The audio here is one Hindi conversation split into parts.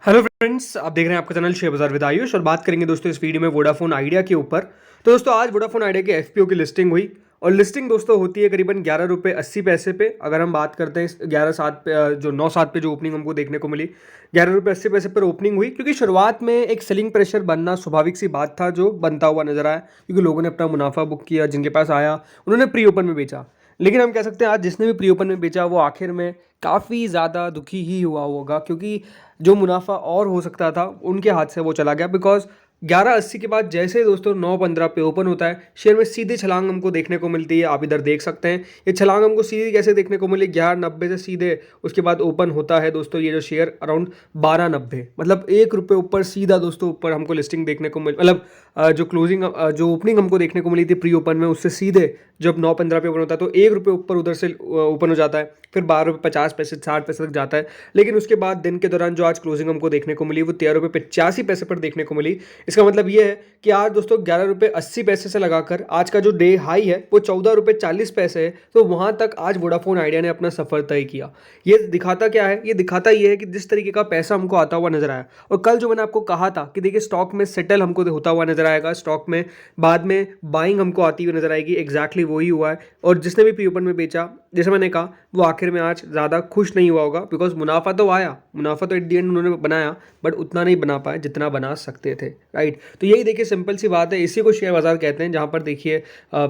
हेलो फ्रेंड्स, आप देख रहे हैं आपका चैनल शेयर बाजार विद आयुष और बात करेंगे दोस्तों इस वीडियो में वोडाफोन आइडिया के ऊपर। तो दोस्तों आज वोडाफोन आइडिया के एफपीओ की लिस्टिंग हुई और लिस्टिंग दोस्तों होती है करीबन 11 रुपये 80 पैसे पे। अगर हम बात करते हैं 11/7 पे, जो 9/7 पे जो ओपनिंग हमको देखने को मिली 11 रुपये 80 पैसे पर ओपनिंग हुई, क्योंकि शुरुआत में एक सेलिंग प्रेशर बनना स्वाभाविक सी बात था जो बनता हुआ नजर आया, क्योंकि लोगों ने अपना मुनाफा बुक किया, जिनके पास आया उन्होंने प्री ओपन में बेचा। लेकिन हम कह सकते हैं आज जिसने भी प्री ओपन में बेचा वो आखिर में काफ़ी ज़्यादा दुखी ही हुआ होगा, क्योंकि जो मुनाफा और हो सकता था उनके हाथ से वो चला गया। बिकॉज 11.80 के बाद जैसे ही दोस्तों 9.15 पे ओपन होता है शेयर में सीधी छलांग हमको देखने को मिलती है। आप इधर देख सकते हैं ये छलांग हमको सीधी कैसे देखने को मिली, 11.90 से सीधे उसके बाद ओपन होता है दोस्तों ये जो शेयर अराउंड 12.90, मतलब 1 रुपये ऊपर सीधा दोस्तों ऊपर हमको लिस्टिंग देखने को मिल, मतलब जो क्लोजिंग जो ओपनिंग हमको देखने को मिली थी प्री ओपन में, उससे सीधे जब 9.15 पे ओपन होता है तो 1 रुपये ऊपर उधर से ओपन हो जाता है, फिर 12 रुपये 50 पैसे 60 पैसे तक जाता है। लेकिन उसके बाद दिन के दौरान जो आज क्लोजिंग हमको देखने को मिली वो 13 रुपये 85 पैसे पर देखने को मिली। इसका मतलब ये है कि आज दोस्तों 11 रुपये 80 पैसे से लगाकर आज का जो डे हाई है वो 14 रुपये 40 पैसे है। तो वहां तक आज वोडाफोन आइडिया ने अपना सफर तय किया। ये दिखाता क्या है, ये दिखाता ये है कि जिस तरीके का पैसा हमको आता हुआ नजर आया, और कल जो मैंने आपको कहा था कि देखिए स्टॉक में सेटल हमको होता हुआ नजर आएगा, स्टॉक में बाद में बाइंग हमको आती हुई नजर आएगी, एग्जैक्टली वही हुआ है। और जिसने भी प्री ओपन में बेचा, जैसे मैंने कहा, वो आखिर में आज ज़्यादा खुश नहीं हुआ होगा, बिकॉज मुनाफा तो आया, मुनाफा तो एट दी एंड उन्होंने बनाया, बट उतना नहीं बना पाए जितना बना सकते थे, राइट। तो यही देखिए सिंपल सी बात है, इसी को शेयर बाजार कहते हैं, जहाँ पर देखिए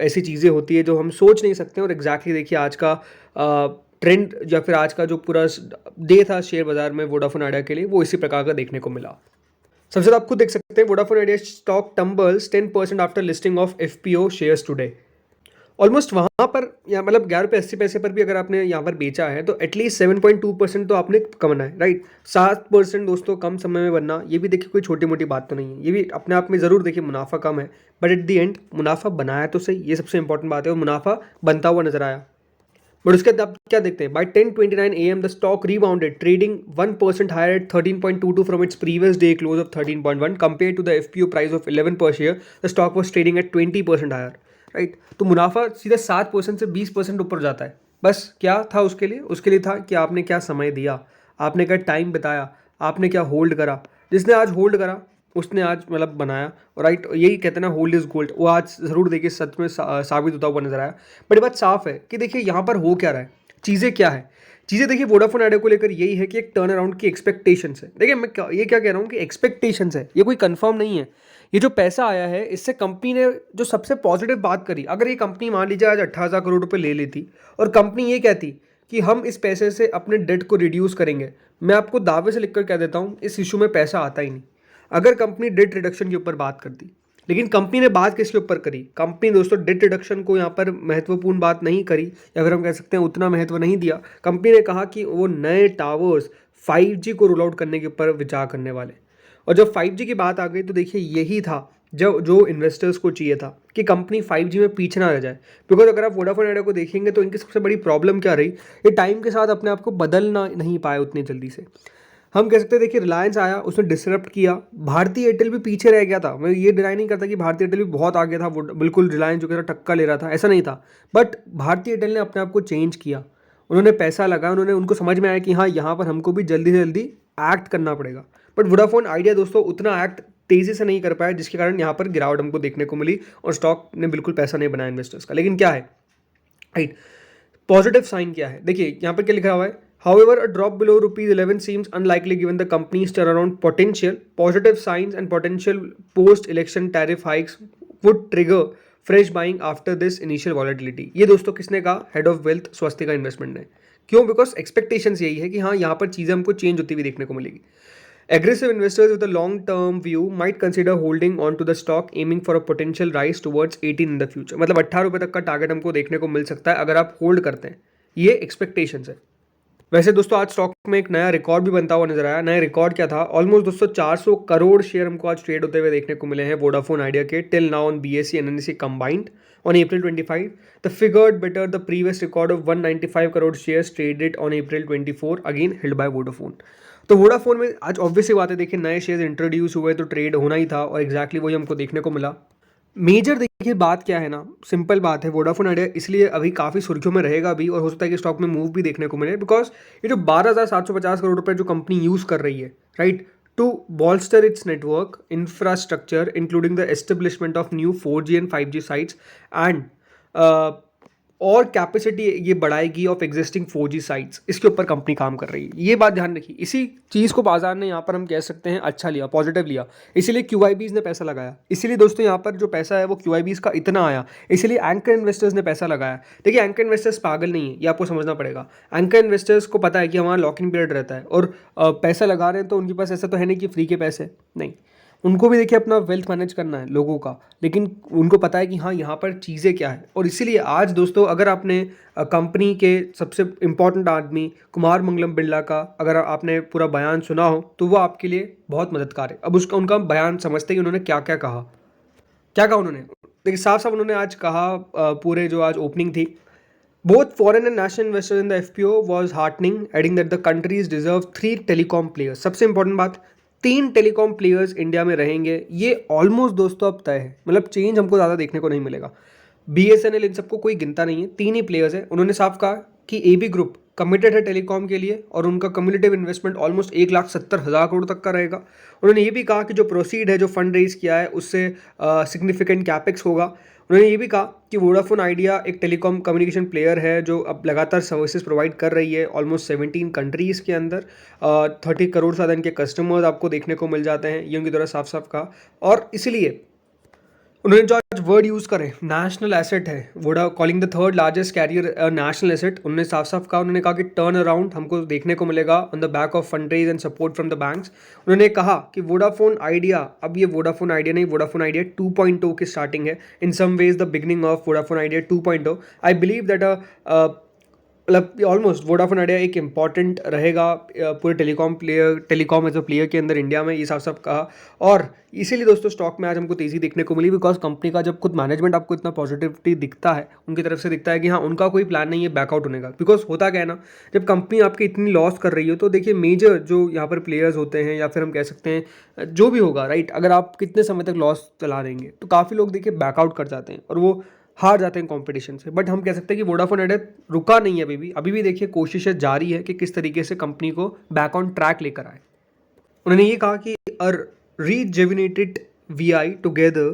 ऐसी चीज़ें होती है जो हम सोच नहीं सकते। और एग्जैक्टली देखिए आज का ट्रेंड या फिर आज का जो पूरा डे था शेयर बाजार में वोडाफोन आइडिया के लिए, वो इसी प्रकार का देखने को मिला। सबसे ज़्यादा आप खुद देख सकते हैं Vodafone idea stock tumbles 10% after listing of FPO shares today. Almost वहाँ पर या मतलब 11 रुपये 80 पैसे पर भी अगर आपने यहाँ पर बेचा है तो एटलीस्ट 7.2% तो आपने कमाना है, राइट। 7% दोस्तों कम समय में बनना, ये भी देखिए कोई छोटी मोटी बात तो नहीं है। ये भी अपने आप में ज़रूर देखिए मुनाफा कम है, बट एट दी एंड मुनाफा बनाया तो सही, ये सबसे इंपॉर्टेंट बात है, और मुनाफा बनता हुआ नजर आया। बट उसके बाद आप क्या देखते हैं, by 10:29 AM the stock rebounded, trading 1% higher at 13.22 from its previous day close of 13.1 compare to the FPO price of 11 per share, the stock was trading at 20% higher, right. तो मुनाफा सीधा 7% से 20% ऊपर जाता है। बस क्या था उसके लिए, उसके लिए था कि आपने क्या समय दिया, आपने क्या टाइम बिताया, आपने क्या होल्ड करा। जिसने आज होल्ड करा उसने आज मतलब बनाया, और राइट यही कहते हैं ना, होल्ड इज गोल्ड, वो आज ज़रूर देखिए सच में साबित होता हुआ नजर आया। बट ये बात साफ है कि देखिए यहाँ पर हो क्या रहा है, चीज़ें क्या है। चीज़ें देखिए वोडाफोन आइडिया को लेकर यही है कि एक टर्न अराउंड की एक्सपेक्टेशंस है। देखिए मैं ये क्या कह रहा हूँ कि एक्सपेक्टेशंस है, ये कोई कंफर्म नहीं है। ये जो पैसा आया है इससे कंपनी ने जो सबसे पॉजिटिव बात करी, अगर ये कंपनी मान लीजिए आज 18,000 करोड़ रुपये ले लेती और कंपनी ये कहती कि हम इस पैसे से अपने डेट को रिड्यूस करेंगे, मैं आपको दावे से लिखकर कह देता हूँ इस इशू में पैसा आता ही नहीं। अगर कंपनी डेट रिडक्शन के ऊपर बात करती, लेकिन कंपनी ने बात किसके ऊपर करी, कंपनी दोस्तों डेट रिडक्शन को यहाँ पर महत्वपूर्ण बात नहीं करी, या फिर हम कह सकते हैं उतना महत्व नहीं दिया। कंपनी ने कहा कि वो नए टावर्स 5G को रोल आउट करने के ऊपर विचार करने वाले। और जब 5G की बात आ गई तो देखिए यही था जो इन्वेस्टर्स को चाहिए था कि कंपनी 5G में पीछे ना रह जाए। बिकॉज अगर आप वोडाफोन आइडिया को देखेंगे तो इनकी सबसे बड़ी प्रॉब्लम क्या रही, ये टाइम के साथ अपने आप को बदलना नहीं पाए उतनी जल्दी से। हम कह सकते हैं देखिए रिलायंस आया, उसने डिसरप्ट किया, भारतीय एयरटेल भी पीछे रह गया था। मैं ये डिनाई नहीं करता कि भारतीय एयरटेल भी बहुत आगे था, वो बिल्कुल रिलायंस जो कि टक्का ले रहा था, ऐसा नहीं था। बट भारतीय एयरटेल ने अपने आप को चेंज किया, उन्होंने पैसा लगाया, उनको समझ में आया कि हाँ यहाँ पर हमको भी जल्दी से जल्दी एक्ट करना पड़ेगा। बट वोडाफोन आइडिया दोस्तों उतना एक्ट तेज़ी से नहीं कर पाया, जिसके कारण यहाँ पर गिरावट हमको देखने को मिली और स्टॉक ने बिल्कुल पैसा नहीं बनाया इन्वेस्टर्स का। लेकिन क्या है, राइट, पॉजिटिव साइन क्या है, देखिए यहाँ पर क्या लिखा हुआ है। However, a drop below rupees 11 seems unlikely given the company's turnaround potential. Positive signs and potential post-election tariff hikes would trigger fresh buying after this initial volatility. ये दोस्तों किसने कहा, head of wealth Swastika investment ने। क्यों, बिकॉज एक्सपेक्टेशंस यही है कि हाँ यहाँ पर चीज़ें हमको चेंज होती हुई देखने को मिलेगी। Aggressive investors with a long-term view might consider holding on to the stock, aiming for a potential rise towards 18 in the future. मतलब 18 रुपये तक का टारगेट हमको देखने को मिल सकता है अगर आप होल्ड करते हैं, ये एक्सपेक्टेशंस है। वैसे दोस्तों आज स्टॉक में एक नया रिकॉर्ड भी बनता हुआ नजर आया। नया रिकॉर्ड क्या था, ऑलमोस्ट दोस्तों 400 करोड़ शेयर हमको आज ट्रेड होते हुए देखने को मिले हैं वोडाफोन आइडिया के, till now on BSE and NSE combined on April 25. The figure better the previous record of 195 crore shares traded on April 24, again held by Vodafone. तो वोडाफोन में आज ऑब्वियसली बात है, देखिए नए शेयर इंट्रोड्यूस हुए तो ट्रेड होना ही था, और एग्जैक्टली वही हमको देखने को मिला। मेजर देखिए बात क्या है ना, सिंपल बात है, वोडाफोन आइडिया इसलिए अभी काफ़ी सुर्खियों में रहेगा भी, और हो सकता है कि स्टॉक में मूव भी देखने को मिले, बिकॉज ये जो 12,750 करोड़ रुपए जो कंपनी यूज़ कर रही है, right, to bolster its network infrastructure, including the establishment of new 4G and 5G sites, and uh, और कैपेसिटी ये बढ़ाएगी ऑफ एग्जिस्टिंग 4G साइट्स। इसके ऊपर कंपनी काम कर रही है, ये बात ध्यान रखिए। इसी चीज़ को बाजार ने यहाँ पर हम कह सकते हैं अच्छा लिया, पॉजिटिव लिया, इसीलिए QIBs ने पैसा लगाया। इसीलिए दोस्तों यहाँ पर जो पैसा है वो QIBs का इतना आया, इसीलिए एंकर इन्वेस्टर्स ने पैसा लगाया। देखिए एंकर इन्वेस्टर्स पागल नहीं है, ये आपको समझना पड़ेगा। एंकर इन्वेस्टर्स को पता है कि हमारा लॉक इन पीरियड रहता है और पैसा लगा रहे हैं तो उनके पास ऐसा तो है नहीं कि फ्री के पैसे नहीं, उनको भी देखिए अपना वेल्थ मैनेज करना है लोगों का, लेकिन उनको पता है कि हाँ यहाँ पर चीज़ें क्या है। और इसीलिए आज दोस्तों अगर आपने कंपनी के सबसे इम्पॉर्टेंट आदमी कुमार मंगलम बिरला का अगर आपने पूरा बयान सुना हो तो वो आपके लिए बहुत मददगार है। अब उनका बयान समझते कि उन्होंने क्या क्या कहा उन्होंने। देखिए साफ साफ उन्होंने आज कहा, पूरे जो आज ओपनिंग थी, both foreign and national investors in the FPO was heartening, adding that the countries deserve 3 telecom players. सबसे इंपॉर्टेंट बात, 3 टेलीकॉम प्लेयर्स इंडिया में रहेंगे, ये ऑलमोस्ट दोस्तों अब तय है, मतलब चेंज हमको ज़्यादा देखने को नहीं मिलेगा। BSNL इन सबको कोई गिनता नहीं है, 3 ही प्लेयर्स है। उन्होंने साफ कहा कि AB ग्रुप कमिटेड है टेलीकॉम के लिए और उनका कम्युलेटिव इन्वेस्टमेंट ऑलमोस्ट 1,70,000 करोड़ तक का रहेगा। उन्होंने ये भी कहा कि जो प्रोसीड है, जो फंड रेज किया है, उससे सिग्निफिकेंट कैपेक्स होगा। उन्होंने ये भी कहा कि वोडाफोन आइडिया एक टेलीकॉम कम्युनिकेशन प्लेयर है जो अब लगातार सर्विसेज प्रोवाइड कर रही है ऑलमोस्ट 17 कंट्रीज़ के अंदर। 30 करोड़ से ज़्यादा इनके कस्टमर्स आपको देखने को मिल जाते हैं, ये उनकी द्वारा साफ साफ कहा। और इसीलिए उन्होंने जो आज वर्ड यूज़ करे नेशनल एसेट है, Voda calling the third largest carrier national asset, उन्होंने साफ साफ कहा। उन्होंने कहा कि टर्न अराउंड हमको देखने को मिलेगा on the back of fund raise and support from the banks. उन्होंने कहा कि वोडाफोन आइडिया, अब ये वोडाफोन आइडिया नहीं, वोडाफोन आइडिया 2.0 की स्टार्टिंग है, in some ways the beginning of Vodafone Idea 2.0। I believe that मतलब ऑलमोस्ट वोडाफोन आइडिया एक इंपॉर्टेंट रहेगा पूरे टेलीकॉम एज अ प्लेयर के अंदर इंडिया में, ये साफ साफ कहा। और इसीलिए दोस्तों स्टॉक में आज हमको तेज़ी देखने को मिली, बिकॉज कंपनी का जब खुद मैनेजमेंट आपको इतना पॉजिटिविटी दिखता है, उनकी तरफ से दिखता है कि हाँ उनका कोई प्लान नहीं है बैकआउट होने का। बिकॉज होता क्या है ना, जब कंपनी आपकी इतनी लॉस कर रही हो तो देखिए मेजर जो यहाँ पर प्लेयर्स होते हैं या फिर हम कह सकते हैं जो भी होगा, राइट, अगर आप कितने समय तक लॉस चला देंगे तो काफ़ी लोग देखिए बैकआउट कर जाते हैं और वो हार जाते हैं कंपटीशन से। बट हम कह सकते हैं कि वोडाफोन आइडिया रुका नहीं है, अभी भी देखिए कोशिशें जारी है कि किस तरीके से कंपनी को बैक ऑन ट्रैक लेकर आए। उन्होंने ये कहा कि अ rejuvenated VI together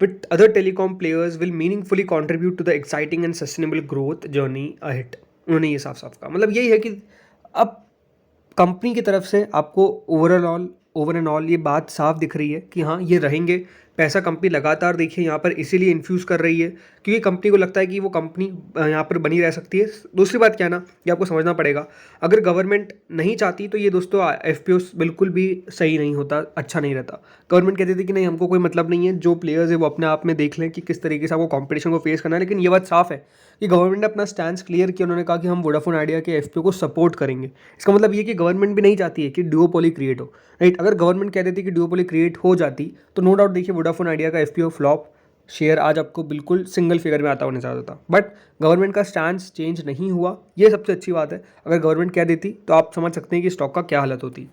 with other telecom players will meaningfully contribute to the exciting and sustainable growth journey ahead। उन्होंने ये साफ साफ कहा, मतलब यही है कि अब कंपनी की तरफ से आपको ओवर एंड ऑल ये बात साफ दिख रही है कि हाँ ये रहेंगे। पैसा कंपनी लगातार देखिए यहाँ पर इसीलिए इन्फ्यूज़ कर रही है क्योंकि कंपनी को लगता है कि वो कंपनी यहाँ पर बनी रह सकती है। दूसरी बात क्या है ना, ये आपको समझना पड़ेगा, अगर गवर्नमेंट नहीं चाहती तो ये दोस्तों FPO बिल्कुल भी सही नहीं होता, अच्छा नहीं रहता। गवर्नमेंट कहती थी कि नहीं हमको कोई मतलब नहीं है, जो प्लेयर्स है वो अपने आप में देख लें कि किस तरीके से आपको कॉम्पिटिशन को फेस करना है। लेकिन ये बात साफ है कि गवर्नमेंट ने अपना स्टैंड क्लियर किया, उन्होंने कहा कि हम वोडाफोन आइडिया के FPO को सपोर्ट करेंगे। इसका मतलब ये कि गवर्नमेंट भी नहीं चाहती है कि डुओपोली क्रिएट हो, राइट। अगर गवर्नमेंट कह देती कि डुओपोली क्रिएट हो जाती तो नो डाउट देखिए वोडाफोन आइडिया का FPO फ्लॉप शेयर आज आपको बिल्कुल सिंगल फिगर में आता होने चाहता था। बट गवर्नमेंट का स्टैंड चेंज नहीं हुआ, ये सबसे अच्छी बात है। अगर गवर्नमेंट कह देती तो आप समझ सकते हैं कि स्टॉक का क्या हालत होती।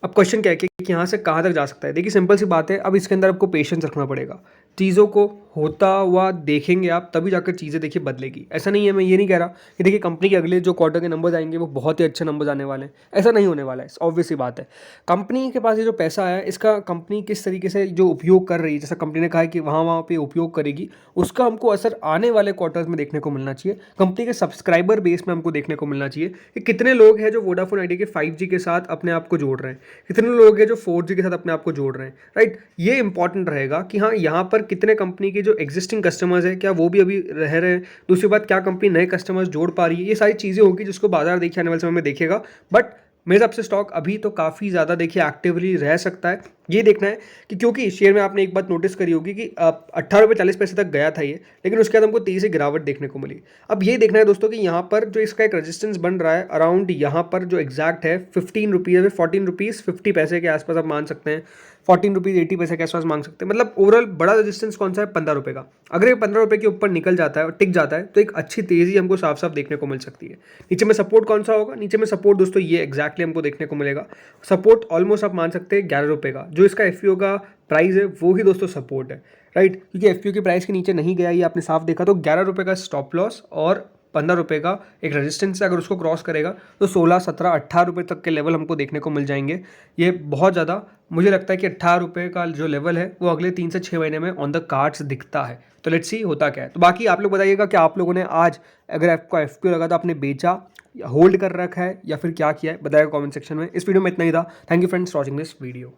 अब क्वेश्चन क्या है कि यहाँ से कहाँ तक जा सकता है। देखिए सिंपल सी बात है, अब इसके अंदर आपको पेशेंस रखना पड़ेगा, चीज़ों को होता हुआ देखेंगे आप, तभी जाकर चीज़ें देखिए बदलेगी। ऐसा नहीं है, मैं ये नहीं कह रहा कि देखिए कंपनी के अगले जो क्वार्टर के नंबर्स आएंगे वो बहुत ही अच्छे नंबर्स आने वाले हैं, ऐसा नहीं होने वाला है। ऑब्वियस सी बात है, कंपनी के पास ये जो पैसा है इसका कंपनी किस तरीके से जो उपयोग कर रही है, जैसा कंपनी ने कहा है कि वहाँ पे उपयोग करेगी, उसका हमको असर आने वाले क्वार्टर्स में देखने को मिलना चाहिए। कंपनी के सब्सक्राइबर बेस में हमको देखने को मिलना चाहिए कि कितने लोग हैं जो वोडाफोन आइडिया के 5G के साथ अपने आप को जोड़ रहे हैं, कितने लोग हैं जो 4G के साथ अपने आप को जोड़ रहे हैं, राइट। ये इंपॉर्टेंट रहेगा कि हाँ यहाँ पर कितने कंपनी के जो एग्जिस्टिंग कस्टमर्स है क्या वो भी अभी रह रहे हैं। दूसरी बात, क्या कंपनी नए कस्टमर्स जोड़ पा रही है। ये सारी चीज़ें होगी जिसको बाजार देखिए आने वाले समय में देखेगा। बट मेरे हिसाब से स्टॉक अभी तो काफ़ी ज़्यादा देखिए एक्टिवली रह सकता है। ये देखना है कि क्योंकि शेयर में आपने एक बात नोटिस करी होगी कि 18.40 तक गया था ये, लेकिन उसके बाद हमको तेज़ी से गिरावट देखने को मिली। अब ये देखना है दोस्तों कि यहाँ पर जो इसका एक रेजिस्टेंस बन रहा है अराउंड यहाँ पर जो एग्जैक्ट है 15 रुपीज़, 14 रुपीज़ 50 पैसे के आसपास आप मान सकते हैं, 14 रुपीज़ 80 पैसे के आसपास मांग सकते हैं। मतलब ओवरऑल बड़ा रेजिस्टेंस कौन सा है, 15 रुपये का। अगर ये 15 रुपये के ऊपर निकल जाता है और टिक जाता है तो एक अच्छी तेज़ी हमको साफ साफ देखने को मिल सकती है। नीचे में सपोर्ट कौन सा होगा, नीचे में सपोर्ट दोस्तों ये एग्जैक्टली हमको देखने को मिलेगा। सपोर्ट ऑलमोस्ट आप मान सकते हैं 11 रुपये का, जो इसका FPO का प्राइस है वो ही दोस्तों सपोर्ट है, राइट। क्योंकि FPO की प्राइस के नीचे नहीं गया, ये आपने साफ देखा। तो 11 रुपये का स्टॉप लॉस और ₹15 का एक रेजिस्टेंस है, अगर उसको क्रॉस करेगा तो 16, 17, ₹18 तक के लेवल हमको देखने को मिल जाएंगे। ये बहुत ज़्यादा मुझे लगता है कि ₹18 का जो लेवल है वो अगले 3 से 6 महीने में ऑन द कार्ड्स दिखता है। तो लेट्स सी होता क्या है। तो बाकी आप लोग बताइएगा कि आप लोगों ने आज अगर आपका एफपीओ लगा तो आपने बेचा, होल्ड कर रखा है या फिर क्या किया है, बताइएगा कमेंट सेक्शन में। इस वीडियो में इतना ही था। Thank you friends for watching this video.